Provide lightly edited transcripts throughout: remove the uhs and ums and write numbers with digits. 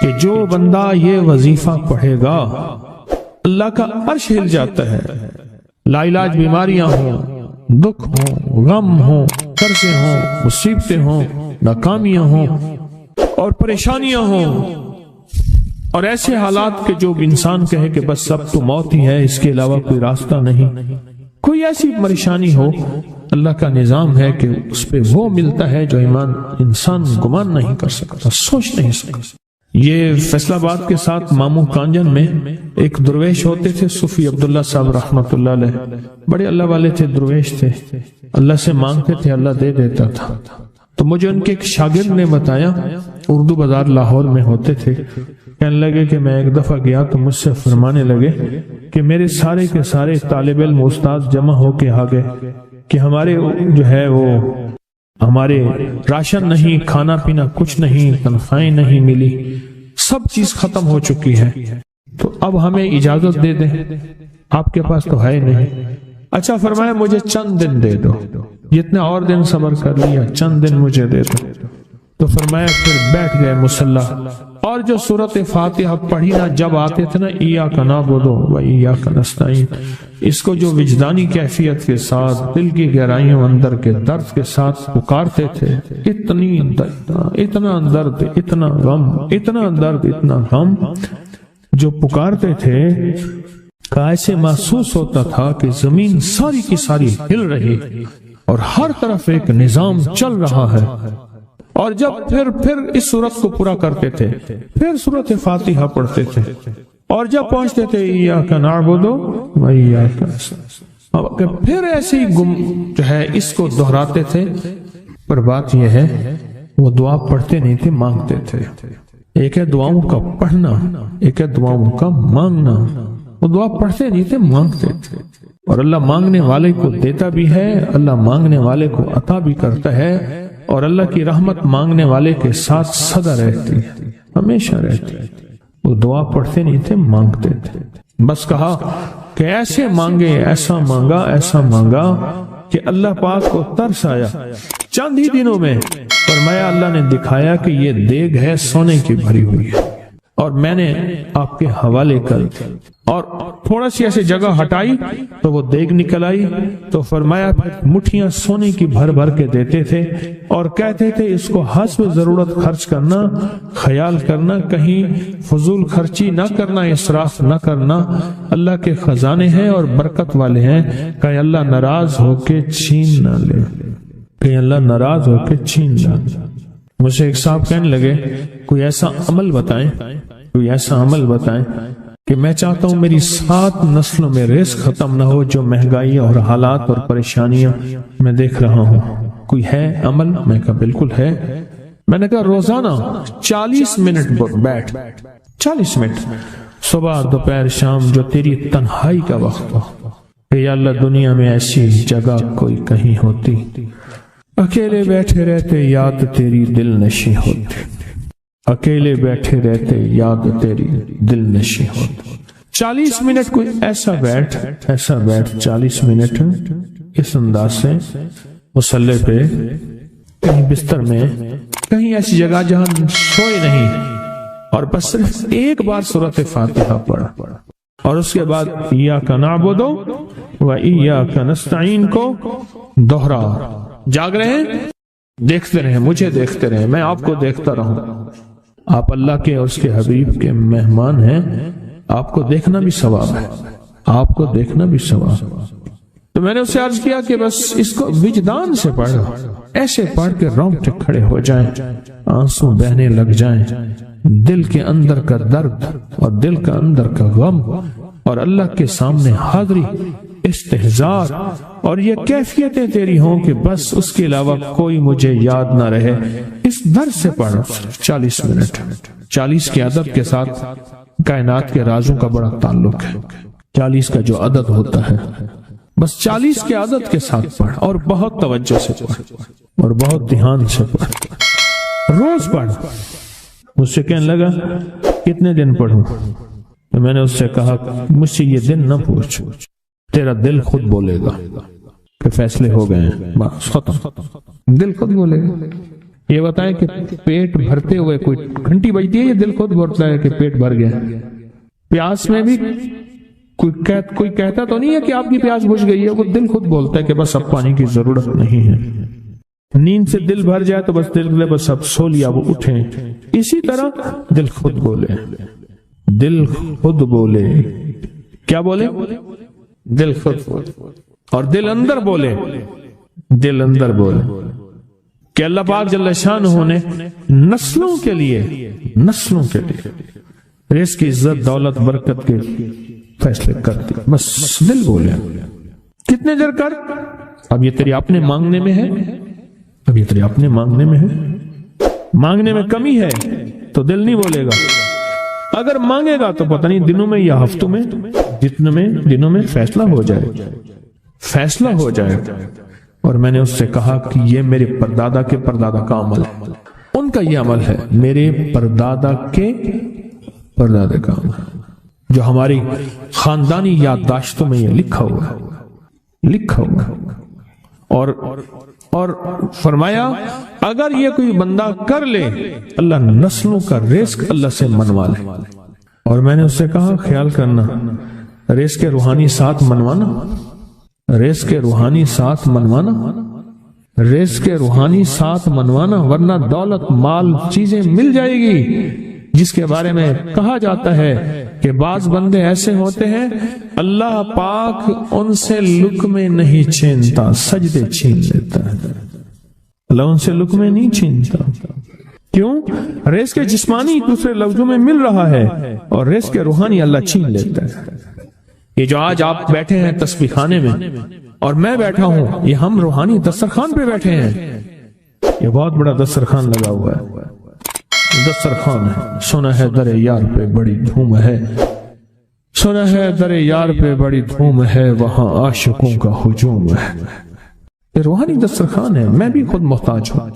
کہ جو بندہ یہ وظیفہ پڑھے گا اللہ کا عرش ہل جاتا ہے، لا علاج بیماریاں ہوں، دکھ ہوں، غم ہوں، قرضے ہوں، مصیبتیں ہوں، ناکامیاں ہوں اور پریشانیاں ہوں اور ایسے حالات کے جو انسان کہے کہ بس سب تو موت ہی ہے، اس کے علاوہ کوئی راستہ نہیں، کوئی ایسی پریشانی ہو، اللہ کا نظام ہے کہ اس پہ وہ ملتا ہے جو ایمان انسان گمان نہیں کر سکتا، سوچ نہیں سکتا۔ یہ فیصل آباد کے ساتھ ماموں کانجن میں ایک درویش ہوتے تھے، صوفی عبداللہ صاحب رحمۃ اللہ علیہ، بڑے اللہ والے تھے، درویش تھے، اللہ سے مانگتے تھے، اللہ دے دیتا تھا۔ تو مجھے ان کے ایک شاگرد نے بتایا، اردو بازار لاہور میں ہوتے تھے، کہنے لگے کہ میں ایک دفعہ گیا تو مجھ سے فرمانے لگے کہ میرے سارے کے سارے طالب علم استاد جمع ہو کے آ گئے کہ ہمارے جو ہے وہ ہمارے راشن نہیں، کھانا پینا کچھ نہیں، تنخواہیں نہیں ملی، سب چیز ختم ہو چکی ہے، تو اب ہمیں اجازت دے دیں، آپ کے پاس تو ہے نہیں۔ اچھا فرمایا مجھے چند دن دے دو، جتنے اور دن صبر کر لیا، چند دن مجھے دے دو۔ تو فرمایا پھر بیٹھ گئے مصلی اور جو سورۃ فاتحہ پڑھی نا جب آتے تھے نا، ایاک نعبد و ایاک نستعین، اس کو جو وجدانی کیفیت کے ساتھ دل کی گہرائیوں اندر کے درد کے ساتھ پکارتے تھے، اتنا درد، اتنا غم، اتنا درد، اتنا غم جو پکارتے تھے کہ ایسے محسوس ہوتا تھا کہ زمین ساری کی ساری ہل رہی اور ہر طرف ایک نظام چل رہا ہے۔ اور جب پھر اس صورت کو پورا کرتے تھے، پھر سورۃ فاتحہ پڑھتے تھے، اور جب پہنچتے تھے ایاک نعبد و ایاک نستعین، پھر ایسے ہی جو ہے اس کو دہراتے تھے۔ پر بات یہ ہے وہ دعا پڑھتے نہیں تھے، مانگتے تھے۔ ایک ہے دعاؤں کا پڑھنا، ایک ہے دعاؤں کا مانگنا۔ وہ دعا پڑھتے نہیں تھے، مانگتے تھے، اور اللہ مانگنے والے کو دیتا بھی ہے، اللہ مانگنے والے کو عطا بھی کرتا ہے، اور اللہ کی رحمت مانگنے والے کے ساتھ سدا رہتی ہے، ہمیشہ رہتی ہے۔ وہ دعا پڑھتے نہیں تھے، مانگتے تھے۔ بس کہا کہ ایسے مانگے، ایسا مانگا، ایسا مانگا کہ اللہ پاک کو ترس آیا۔ چند ہی دنوں میں فرمایا اللہ نے دکھایا کہ یہ دیگ ہے سونے کی بھری ہوئی ہے، اور میں نے آپ کے حوالے کر دی، اور تھوڑا سی ایسے جگہ ہٹائی تو وہ دیگ نکل آئی۔ تو فرمایا پھر مٹھیاں سونے کی بھر بھر کے دیتے تھے، اور کہتے تھے اس کو حسب ضرورت خرچ کرنا، خیال کرنا، کہیں فضول خرچی نہ کرنا، اسراف نہ کرنا، اللہ کے خزانے ہیں اور برکت والے ہیں، کہ اللہ ناراض ہو کے چھین نہ لے، کہ اللہ ناراض ہو کے چھین نہ لے۔ مجھ سے ایک صاحب کہنے لگے کوئی ایسا عمل بتائیں، کوئی ایسا عمل بتائیں کہ میں چاہتا ہوں میری 7 نسلوں میں رزق ختم نہ ہو، جو مہنگائی اور حالات اور پریشانیاں میں دیکھ رہا ہوں، کوئی ہے عمل؟ میں کہا بالکل ہے۔ میں نے کہا روزانہ 40 منٹ بیٹھ، 40 منٹ صبح دوپہر شام، جو تیری تنہائی کا وقت ہو، کہ یا اللہ دنیا میں ایسی جگہ کوئی کہیں ہوتی، اکیلے بیٹھے رہتے یاد تیری دل نشی ہوتی، اکیلے بیٹھے رہتے یاد تیری دل نشی ہوتی۔ 40 منٹ کوئی ایسا بیٹھ 40 منٹ اس انداز سے مصلی پہ، کہیں بستر میں، کہیں ایسی جگہ جہاں سوئے نہیں، اور بس صرف ایک بار سورۃ فاتحہ پڑھا، اور اس کے بعد ایاک نعبد و ایاک نستعین کو دوہرا۔ جاگ رہے ہیں، دیکھتے رہیں، مجھے دیکھتے رہیں، میں آپ کو دیکھتا رہوں۔ آپ اللہ کے اور اس کے حبیب کے مہمان ہیں، آپ کو دیکھنا بھی ثواب ہے، آپ کو دیکھنا بھی ثواب۔ تو میں نے اسے عرض کیا کہ بس اس کو وجدان سے پڑھو، ایسے پڑھ کے رونگٹے کھڑے ہو جائیں، آنسو بہنے لگ جائیں، دل کے اندر کا درد اور دل کا اندر کا غم اور اللہ کے سامنے حاضری، استحضار، اور یہ کیفیتیں تیری ہوں کہ بس اس کے علاوہ کوئی مجھے یاد نہ رہے۔ اس درد سے پڑھو 40 منٹ۔ 40 کے عدد کے ساتھ کائنات کے رازوں کا بڑا تعلق ہے۔ 40 کا جو عدد ہوتا ہے، بس 40 کے عدد کے ساتھ پڑھ، اور بہت توجہ سے پڑھ، اور بہت دھیان سے پڑھ، روز پڑھ۔ مجھ سے کہنے لگا کتنے دن پڑھوں؟ تو میں نے اس سے کہا مجھ سے یہ دن نہ پوچھ، تیرا دل خود بولے گا کہ فیصلے ہو گئے ہیں، بس ختم، دل خود بولے گا۔ یہ بتائیں کہ پیٹ بھرتے ہوئے کوئی گھنٹی بجتی ہے یا دل خود بولتا ہے کہ پیٹ بھر گیا؟ پیاس میں بھی کوئی کہتا تو نہیں ہے کہ آپ کی پیاس بجھ گئی ہے، وہ دل خود بولتا ہے کہ بس اب پانی کی ضرورت نہیں ہے۔ نیند سے دل بھر جائے تو بس دل لے بس اب سو لیا، وہ اٹھیں۔ اسی طرح دل خود بولے، دل خود بولے، کیا بولے؟ دل خود بولے، اور دل اندر بولے، دل اندر بولے کہ اللہ پاک جل شانہ نے نسلوں کے لیے رزق کی عزت، دولت، برکت کے فیصلے کر دی، بس دل بولے۔ کتنے دیر کر؟ اب یہ تیری اپنے مانگنے میں ہے، اب یہ تیری اپنے مانگنے میں ہے۔ مانگنے میں کمی ہے تو دل نہیں بولے گا، اگر مانگے گا تو پتہ نہیں دنوں میں یا ہفتوں میں، جتنے میں دنوں میں فیصلہ ہو جائے۔ اور میں نے اس سے کہا کہ یہ میرے پردادا کے پردادا کا عمل ہے، ان کا یہ عمل ہے، میرے پردادا کے پردادا کا عمل، جو ہماری خاندانی یادداشتوں میں یہ لکھا ہوا۔ اور فرمایا اگر یہ کوئی بندہ کر لے، اللہ نسلوں کا رزق اللہ سے منوا لے۔ اور میں نے اس سے کہا خیال کرنا، رزق کے روحانی ساتھ منوانا، رزق کے روحانی ساتھ منوانا، رزق کے روحانی ساتھ منوانا، ورنہ دولت، مال، چیزیں مل جائے گی جس کے بارے میں کہا جاتا ہے کہ بعض بندے ایسے ہوتے ہیں اللہ پاک ان سے لقمے نہیں چھینتا، سجدے چھین لیتا ہے۔ اللہ ان سے لقمے نہیں چھینتا، کیوں؟ رزق جسمانی دوسرے لفظوں میں مل رہا ہے، اور رزق روحانی اللہ چھین لیتا ہے۔ یہ جو آج آپ بیٹھے ہیں تسبیح خانے میں اور میں بیٹھا ہوں، یہ ہم روحانی دسترخوان پہ بیٹھے ہیں۔ یہ بہت بڑا دسترخوان لگا ہوا ہے، دسترخوان ہے۔ سنا ہے در یار پہ بڑی دھوم ہے، سنا ہے در یار پہ بڑی دھوم ہے، وہاں عاشقوں کا ہجوم ہے۔ یہ روحانی دسترخوان ہے، میں بھی خود محتاج ہوں،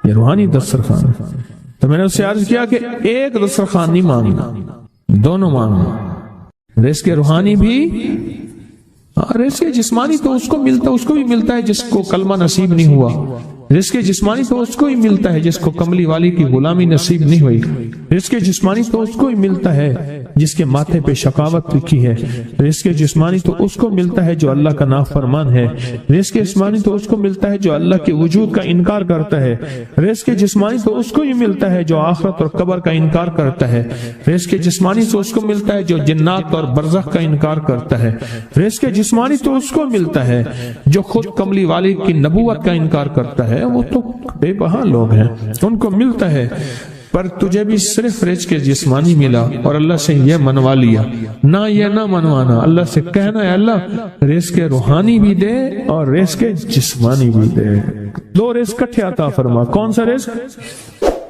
یہ روحانی دسترخوان ہے۔ تو میں نے اس سے عرض کیا کہ ایک دسترخوان نہیں مانگنا، دونوں مانگنا، رزق روحانی بھی، رزق جسمانی تو اس کو بھی ملتا ہے جس کو کلمہ نصیب نہیں ہوا، رزق جسمانی تو اس کو ہی ملتا ہے جس کو کملی والی کی غلامی نصیب نہیں ہوئی، رزق جسمانی تو اس کو ہی ملتا ہے جس کے ماتھے پہ شقاوت لکھی ہے، رزق جسمانی تو اس کو ملتا ہے جو اللہ کا نافرمان ہے، رزق جسمانی تو اس کو ملتا ہے جو اللہ کے وجود کا انکار کرتا ہے، رزق جسمانی تو اس کو ہی ملتا ہے جو آخرت اور قبر کا انکار کرتا ہے، رزق جسمانی تو اس کو ملتا ہے جو جنات اور برزخ کا انکار کرتا ہے، رزق جسمانی تو اس کو ملتا ہے جو خود کملی والی کی نبوت کا انکار کرتا ہے۔ وہ تو بے بہا لوگ ہیں، ان کو ملتا ہے، پر تجھے بھی صرف رزق جسمانی ملا اور اللہ سے یہ منوا لیا، نہ یہ نہ منوانا، اللہ سے کہنا ہے اللہ رزق روحانی بھی دے اور رزق جسمانی بھی دے، دو رزق کٹھے عطا فرما۔ کون سا رزق؟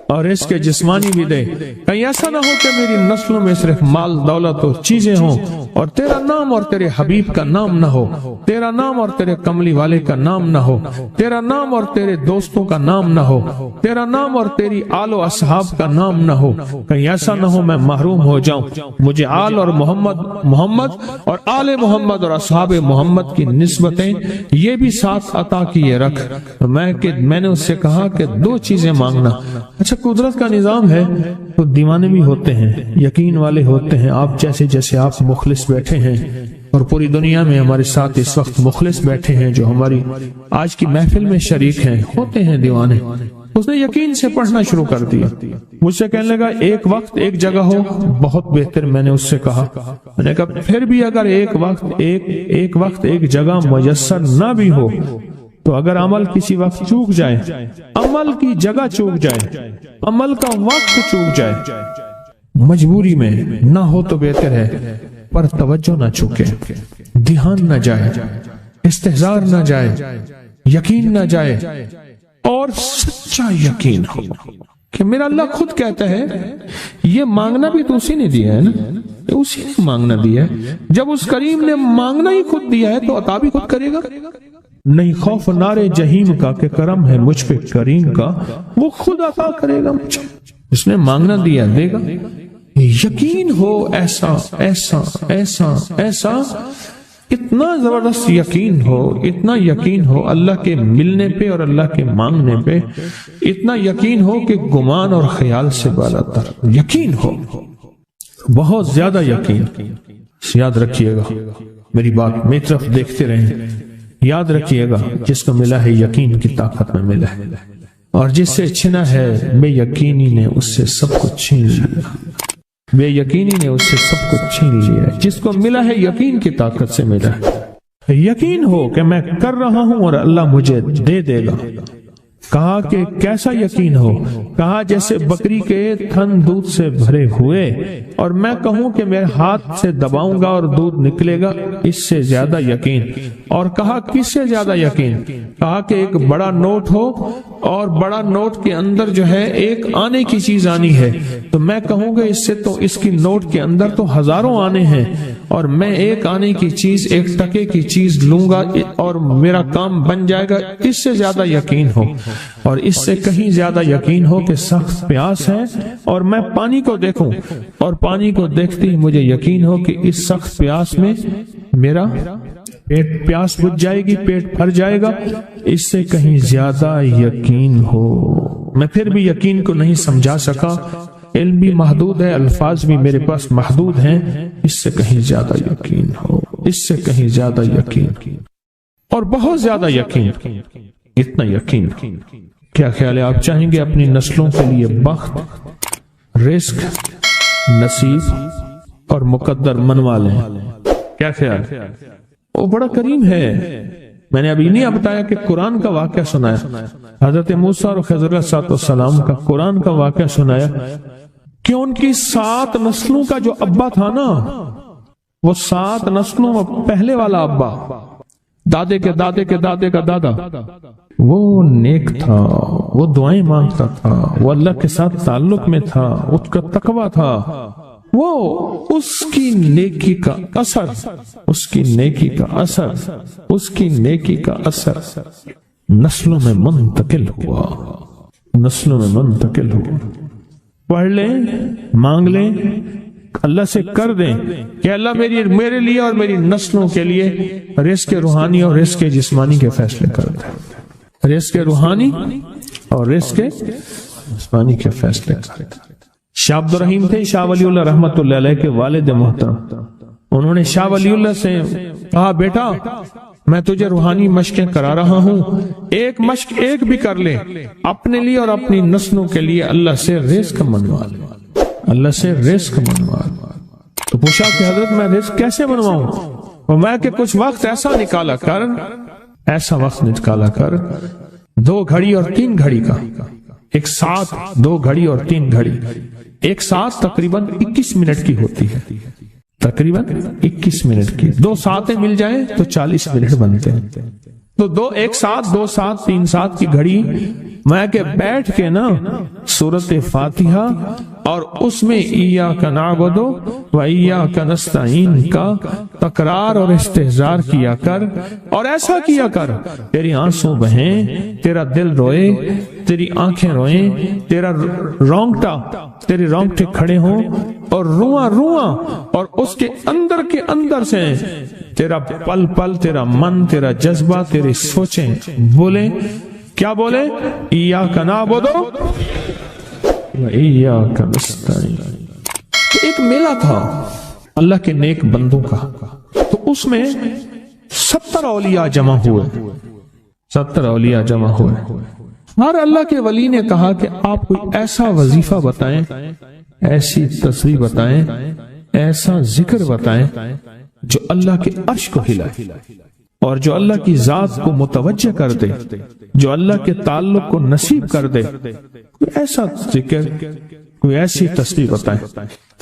اور رزق جسمانی بھی دے۔ کہیں ایسا نہ ہو کہ میری نسلوں میں صرف مال، دولت اور چیزیں ہوں اور تیرا نام اور تیرے حبیب کا نام نہ ہو، تیرا نام اور تیرے کملی والے کا نام نہ ہو، تیرا نام اور تیرے دوستوں کا نام نہ ہو، تیرا نام اور تیری آل و اصحاب کا نام نہ ہو۔ کہیں ایسا نہ ہو میں محروم ہو جاؤں، مجھے آل اور محمد اور آل محمد اور اصحاب محمد کی نسبتیں یہ بھی ساتھ عطا کیے رکھ۔ میں نے اس سے کہا کہ دو چیزیں مانگنا۔ اچھا قدرت کا نظام ہے تو دیوانے بھی ہوتے ہیں، یقین والے ہوتے ہیں، آپ جیسے آپ مخلص بیٹھے ہیں، اور پوری دنیا میں ہمارے ساتھ اس وقت مخلص بیٹھے ہیں جو ہماری آج کی محفل میں شریک ہیں، ہوتے ہیں دیوانے۔ اس نے یقین سے پڑھنا شروع کر دیا، مجھ سے کہنے لگا ایک وقت ایک جگہ ہو بہت بہتر۔ میں نے اس سے کہا، میں نے کہا پھر بھی اگر ایک وقت ایک جگہ میسر نہ بھی ہو تو اگر عمل کسی وقت چوک جائے، عمل کی جگہ چوک جائے، عمل کا وقت چوک جائے، مجبوری میں نہ ہو تو بہتر ہے، پر توجہ نہ چوکے، دھیان نہ جائے، استحضار نہ جائے، یقین نہ جائے، اور سچا یقین ہو کہ میرا اللہ خود کہتا ہے یہ مانگنا بھی تو اسی نے دیا ہے نا، اسی نے مانگنا دیا ہے۔ جب اس کریم نے مانگنا ہی خود دیا ہے تو عطا بھی خود کرے گا۔ نہیں خوف نارے جہیم کا کہ کرم ہے مجھ پہ کریم کا، وہ خود عطا کرے گا مجھے، اس نے مانگنا دیا دے گا۔ یقین ہو ایسا ایسا ایسا ایسا اتنا زبردست یقین ہو، اتنا یقین ہو اللہ کے ملنے پہ اور اللہ کے مانگنے پہ، اتنا یقین ہو کہ گمان اور خیال سے بالا تر یقین ہو، بہت زیادہ یقین۔ یاد رکھیے گا میری بات، میری طرف دیکھتے رہیں، یاد رکھیے گا جس کو ملا ہے یقین کی طاقت میں ملا ہے، اور جس سے چھنا ہے بے یقینی نے اس سے سب کچھ چھین لیا، بے یقینی نے اس سے سب کچھ چھین لیا۔ جس کو ملا ہے یقین کی طاقت سے ملا ہے، یقین ہو کہ میں کر رہا ہوں اور اللہ مجھے دے دے گا۔ کہا کہ کیسا یقین ہو؟ کہا جیسے بکری کے تھن دودھ سے بھرے ہوئے اور میں کہوں کہ میرے ہاتھ سے دباؤں گا اور دودھ نکلے گا، اس سے زیادہ یقین۔ اور کہا کس سے زیادہ یقین؟ کہا کہ ایک بڑا نوٹ ہو اور بڑا نوٹ کے اندر جو ہے ایک آنے کی چیز آنی ہے، تو میں کہوں گا اس سے تو اس کی نوٹ کے اندر تو ہزاروں آنے ہیں، اور میں ایک آنے کی چیز، ایک ٹکے کی چیز لوں گا اور میرا کام بن جائے گا۔ اس سے زیادہ یقین ہو، اور اس سے کہیں زیادہ یقین ہو کہ سخت پیاس ہے اور میں پانی کو دیکھوں، اور پانی کو دیکھتے ہی مجھے یقین ہو کہ اس سخت پیاس میں میرا پیاس بجھ جائے گی، پیٹ بھر جائے گا۔ اس سے کہیں زیادہ یقین ہو۔ میں پھر بھی یقین کو نہیں سمجھا سکا، علم بھی محدود ہے، الفاظ بھی میرے پاس محدود ہیں۔ اس سے کہیں زیادہ یقین ہو، اس سے کہیں زیادہ یقین، اور بہت زیادہ یقین، اتنا یقین۔ کیا خیال ہے؟ آپ چاہیں گے اپنی نسلوں کے لیے بخت، رزق، نصیب اور مقدر منوا لیں؟ کیا خیال؟ وہ بڑا کریم ہے۔ میں نے ابھی نہیں بتایا کہ قرآن کا واقعہ سنایا، حضرت موسیٰ اور خضر علیہ السلام کا قرآن کا واقعہ سنایا کہ ان کی 7 نسلوں کا جو ابا تھا نا، وہ 7 نسلوں میں پہلے والا ابا، دادے کے دادے کے دادے کا دادا، وہ نیک تھا، وہ دعائیں مانگتا تھا، وہ اللہ کے ساتھ تعلق میں تھا، اس کا تقویٰ تھا، وہ اس کی نیکی کا اثر، اس کی نیکی کا اثر، اس کی نیکی کا اثر نسلوں میں منتقل ہوا، نسلوں میں منتقل ہوا۔ پڑھ لیں، مانگ لیں، اللہ سے کر دیں کہ اللہ میرے لیے اور میری نسلوں کے لیے رزق روحانی اور رزق جسمانی کے فیصلے کر دیں، رزق روحانی اور رزق جسمانی کے فیصلے کر دیں۔ شاہ عبد الرحیم تھے، شاہ ولی اللہ رحمت اللہ علیہ کے والد محترم۔ انہوں نے شاہ ولی اللہ سے کہا، بیٹا میں تجھے روحانی مشقیں کرا رہا ہوں، ایک مشق ایک بھی کر لے، اپنے لیے اور اپنی نسلوں کے لیے اللہ سے رزق منوا لے، اللہ سے رزق منوا لے۔ تو پوچھا کہ حضرت میں رزق کیسے منواؤں؟ اور میں کہ کچھ وقت ایسا نکالا کر، ایسا وقت نکالا کر 2 گھڑی اور 3 گھڑی کا، ایک ساتھ 2 گھڑی اور 3 گھڑی، ایک ساتھ تقریباً 21 منٹ کی ہوتی ہے، تقریباً 21 منٹ کی، 2 ساتیں مل جائیں تو 40 منٹ بنتے ہیں، تو ایک ساتھ 2 ساتھ 3 ساتھ کی گھڑی میں کہ بیٹھ کے نا سورۃ فاتحہ اور اس میں ایاک نعبد و ایاک نستعین کا تکرار اور استحضار کیا کر، اور ایسا کیا کر تیری آنسوں بہیں، تیرا دل روئے، تیری آنکھیں روئیں، تیرے رونگٹے کھڑے ہوں اور رواں اور اس کے اندر سے تیرا پل پل، تیرا من، تیرا جذبہ، تیری سوچیں بولیں، کیا بولے؟ ایاک نعبد و ایاک نستعین۔ تو ایک میلہ تھا اللہ کے نیک بندوں کا، تو اس میں 70 اولیاء جمع ہوئے، 70 اولیاء جمع ہوئے۔ ہر اللہ کے ولی نے کہا کہ آپ کوئی ایسا وظیفہ بتائیں، ایسی تصویر بتائیں، ایسا ذکر بتائیں جو اللہ کے عرش کو ہلائے اور جو اللہ کی ذات کو متوجہ کر دے، جو اللہ کے تعلق کو نصیب کر دے، کوئی ایسا ذکر، کوئی ایسی تصویر بتائیں۔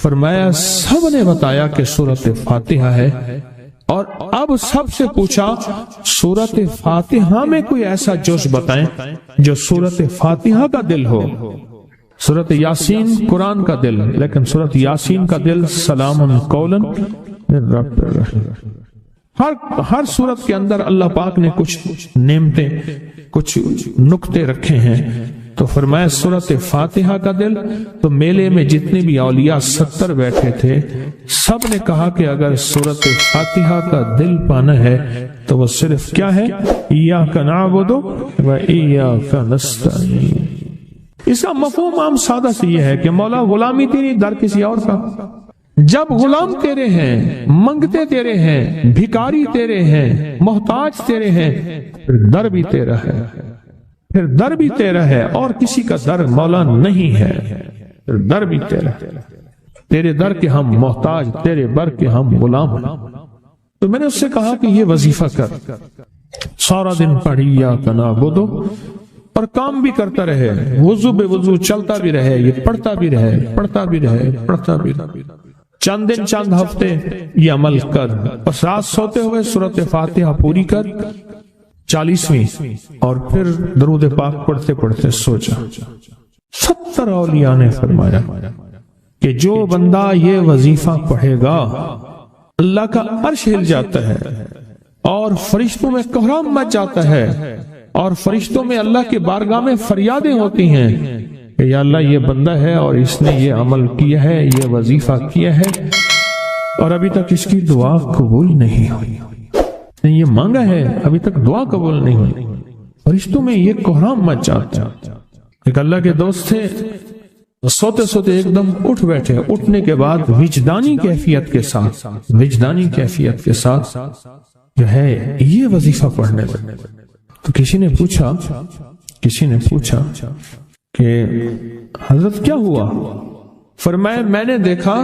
فرمایا سب نے بتایا کہ سورۃ فاتحہ ہے، اور اب سب سے پوچھا سورۃ فاتحہ میں کوئی ایسا جز بتائیں جو سورۃ فاتحہ کا دل ہو۔ سورۃ یاسین قرآن کا دل، لیکن سورۃ یاسین کا دل سلام قولا من رب الرحیم۔ ہر سورت کے اندر اللہ پاک نے کچھ نعمتیں، کچھ نکتے رکھے ہیں تو فرمایا سورۃ فاتحہ کا دل. تو میلے میں جتنے بھی اولیاء 70 بیٹھے تھے سب نے کہا کہ اگر سورۃ فاتحہ کا دل پانا ہے تو وہ صرف کیا ہے؟ ایاک نعبد و ایاک نستعین. اس کا مفہوم عام سادہ سے یہ ہے کہ مولا غلامی تیری، در کسی اور کا. جب غلام تیرے ہیں، منگتے تیرے ہیں، بھکاری تیرے ہیں، محتاج تیرے ہیں، پھر در بھی تیرا ہے، پھر در بھی تیرا ہے، اور کسی کا در مولا نہیں ہے. پھر در بھی تیرا ہے، تیرے در کے ہم محتاج، تیرے بر کے ہم غلام. تو میں نے اس سے کہا کہ یہ وظیفہ کر، سارا دن پڑھی ایاک نعبد، اور کام بھی کرتا رہے، وضو بے وضو چلتا بھی رہے، یہ پڑھتا بھی رہے، پڑھتا بھی رہے، پڑھتا بھی رہے. چند دن چند ہفتے یہ عمل کر، بس رات سوتے ہوئے سورۃ فاتحہ پوری کر 40ویں، اور پھر درود پاک پڑھتے پڑھتے سو جا. 70 اولیاء نے فرمایا کہ جو بندہ یہ وظیفہ پڑھے گا اللہ کا عرش ہل جاتا ہے، اور فرشتوں میں کوہرام مچ جاتا ہے، اور فرشتوں میں اللہ کے بارگاہ میں فریادیں ہوتی ہیں کہ یا اللہ یہ بندہ ہے اور اس نے یہ عمل کیا ہے، یہ وظیفہ کیا ہے، اور ابھی تک اس کی دعا قبول نہیں ہوئی، یہ مانگا ہے ابھی تک دعا قبول نہیں ہوئی. فرشتوں میں یہ کوہرام مچ جاتا ہے. ایک اللہ کے دوست تھے، سوتے سوتے ایک دم اٹھ بیٹھے. اٹھنے کے بعد وجدانی کیفیت کے ساتھ جو ہے یہ وظیفہ پڑھنے لگے. تو کسی نے پوچھا کہ حضرت کیا ہوا؟ فرمایا میں نے دیکھا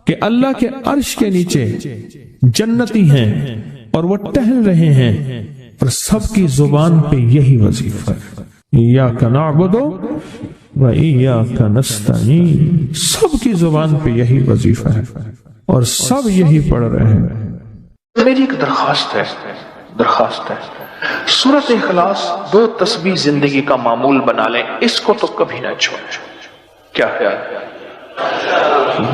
کہ اللہ کے عرش کے نیچے جنتی ہیں اور وہ ٹہل رہے ہیں، اور سب کی زبان پہ یہی وظیفہ ہے، ایاک نعبد و ایاک نستعین. سب کی زبان پہ یہی وظیفہ ہے اور سب یہی پڑھ رہے ہیں. میری ایک درخواست ہے سورۃ اخلاص 2 تسبیح زندگی کا معمول بنا لیں، اس کو تو کبھی نہ چھوڑیں. کیا خیال ہے؟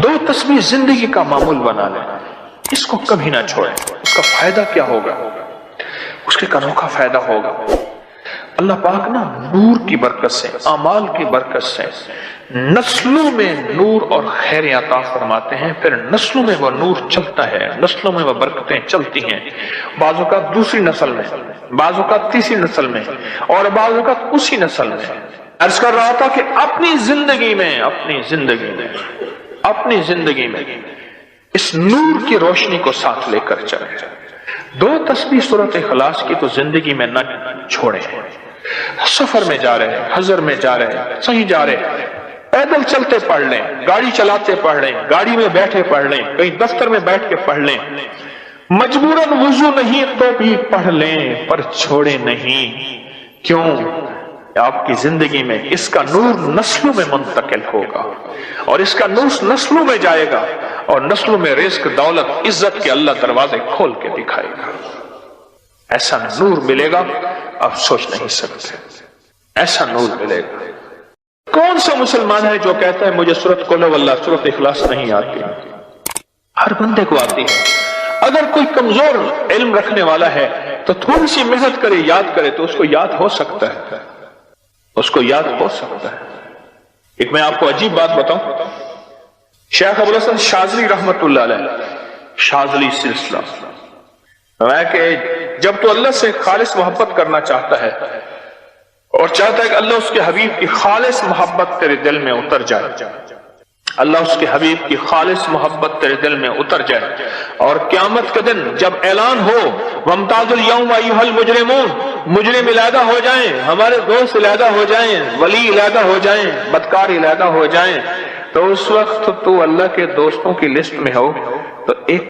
2 تسبیح زندگی کا معمول بنا لیں، اس کو کبھی نہ چھوڑیں. اس کا فائدہ کیا ہوگا؟ اس کے انوکھا فائدہ ہوگا. اللہ پاک نا نور کی برکت سے، اعمال کی برکت سے نسلوں میں نور اور خیر عطا فرماتے ہیں. پھر نسلوں میں وہ نور چلتا ہے، نسلوں میں وہ برکتیں چلتی ہیں. بعض اوقات دوسری نسل میں، بعض اوقات تیسری نسل میں، اور بعض اوقات اسی نسل میں. عرض کر رہا تھا کہ اپنی زندگی میں اس نور کی روشنی کو ساتھ لے کر چلیں. 2 تسبیح سورۃ اخلاص کی تو زندگی میں نہ چھوڑیں. سفر میں جا رہے ہیں، حضر میں جا رہے ہیں، صحیح جا رہے ہیں، پیدل چلتے پڑھ لیں، گاڑی چلاتے پڑھ لیں، گاڑی میں بیٹھے پڑھ لیں، کہیں دفتر میں بیٹھ کے پڑھ لیں، مجبوراً وضو نہیں تو بھی پڑھ لیں، پر چھوڑے نہیں. کیوں؟ آپ کی زندگی میں اس کا نور نسلوں میں منتقل ہوگا، اور اس کا نور نسلوں میں جائے گا، اور نسلوں میں رزق، دولت، عزت کے اللہ دروازے کھول کے دکھائے گا. ایسا نور ملے گا آپ سوچ نہیں سکتے. ایسا نور ملے گا. کون سا مسلمان ہے جو کہتا ہے مجھے سورۃ قل ہو اللہ، سورۃ اخلاص نہیں آتی؟ ہر بندے کو آتی ہے. اگر کوئی کمزور علم رکھنے والا ہے تو تھوڑی سی محنت کرے، یاد کرے تو اس کو یاد ہو سکتا ہے، ایک میں آپ کو عجیب بات بتاؤں. شیخ ابوالحسن شاذلی رحمت اللہ علیہ، شاذلی سلسلہ، کہ جب تو اللہ سے خالص محبت کرنا چاہتا ہے اور چاہتا ہے کہ اللہ اس کے حبیب کی خالص محبت تیرے دل میں اتر جائے، اللہ اس کے حبیب کی خالص محبت تیرے دل میں اتر جائے، اور قیامت کے دن جب اعلان ہو وَامْتَازُوا الْيَوْمَ أَيُّهَا الْمُجْرِمُونَ، مجرم علیحدہ ہو جائیں، ہمارے دوست علیحدہ ہو جائیں، ولی علیحدہ ہو جائیں، بدکار علیحدہ ہو جائیں، تو اس وقت تو اللہ کے دوستوں کی لسٹ میں ہو تو ایک